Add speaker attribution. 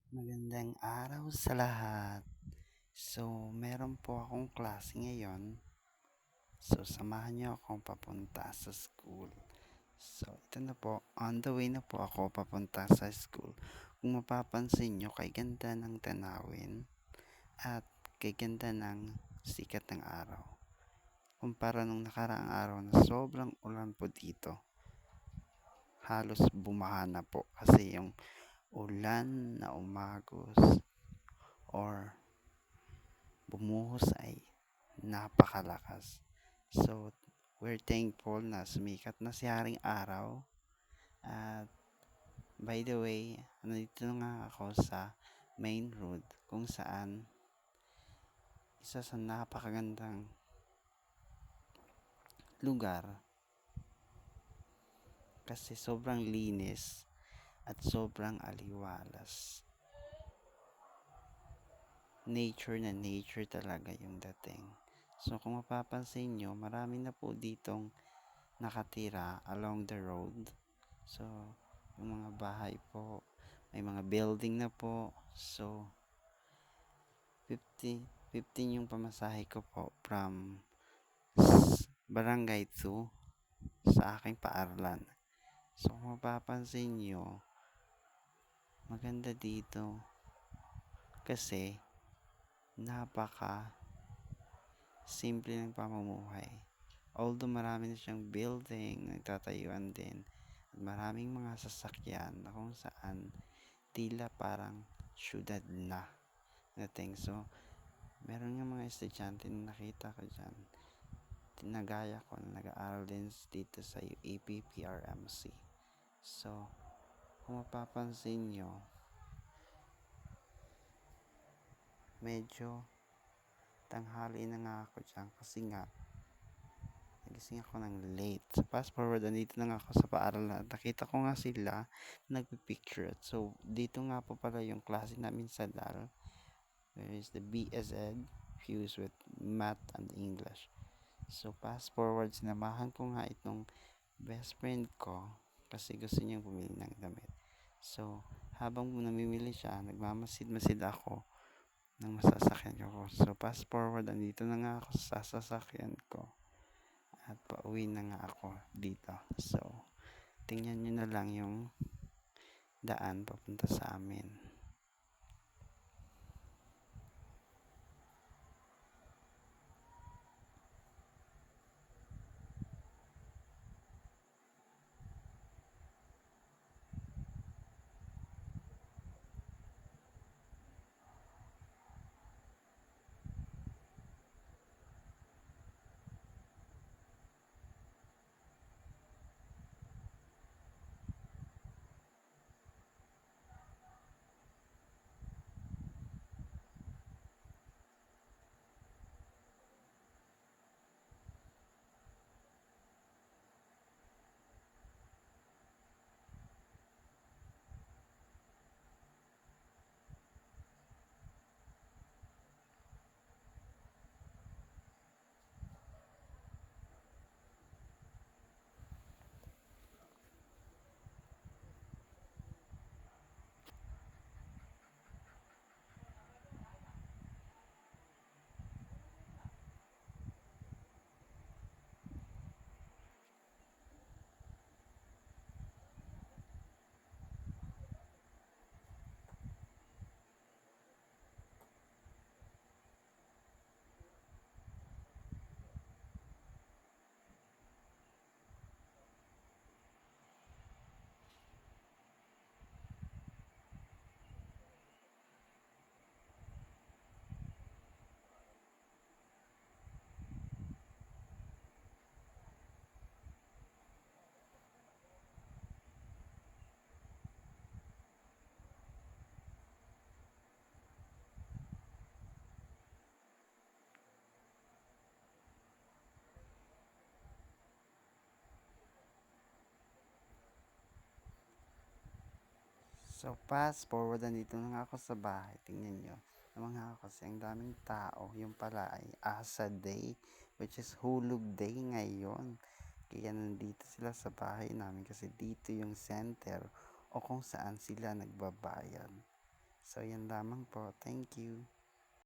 Speaker 1: Magandang araw sa lahat. So, meron po akong klase ngayon. So, samahan niyo akong papunta sa school. So, ito na po. On the way na po ako papunta sa school. Kung mapapansin nyo, kay ganda ng tanawin at kay ganda ng sikat ng araw. Kumpara nung nakaraang araw na sobrang ulan po dito. Halos bumaha na po kasi yung ulan na umagos or bumuhos ay napakalakas. So, we're thankful na sumikat na si Haring Araw. At by the way, nandito nga ako sa main road kung saan isa sa napakagandang lugar kasi sobrang linis at sobrang aliwalas. Nature na nature talaga yung dating. So kung mapapansin nyo, marami na po ditong nakatira along the road. So, yung mga bahay po, may mga building na po. So, 15 yung pamasahe ko po from Barangay 2 sa aking paaralan. So, kung mapapansin nyo, maganda dito kasi napaka simple ng pamumuhay. Although marami na siyang building, nagtatayuan din, at maraming mga sasakyan na kung saan tila parang syudad na dating. So, meron nga mga estudyante na nakita ko dyan. Tinagaya ko na nag-aaral din dito sa APPRMC. So, kung mapapansin nyo, medyo tanghali na nga ako dyan kasi nga nagising ako ng late. So, fast forward, andito na nga ako sa paaralan. Nakita ko nga sila nagpipicture. So, dito nga po pala yung klase namin sa DAL. Where is the BSED fused with Math and English. So, fast forward, sinamahan ko nga itong best friend ko kasi gusto niyang bumili ng damit. So, habang namimili siya, nagmamasid-masid ako ng masasakyan ko. So, fast forward, andito na nga ako sa sasakyan ko. At pauwi na nga ako dito. So, tingnan nyo na lang yung daan papunta sa amin. So, fast forward, nandito na nga ako sa bahay. Tingnan nyo. Naman nga kasi ang daming tao. Yung pala ay Asa Day, which is Hulog Day ngayon. Kaya nandito sila sa bahay namin kasi dito yung center o kung saan sila nagbabayad. So, yan lamang po. Thank you.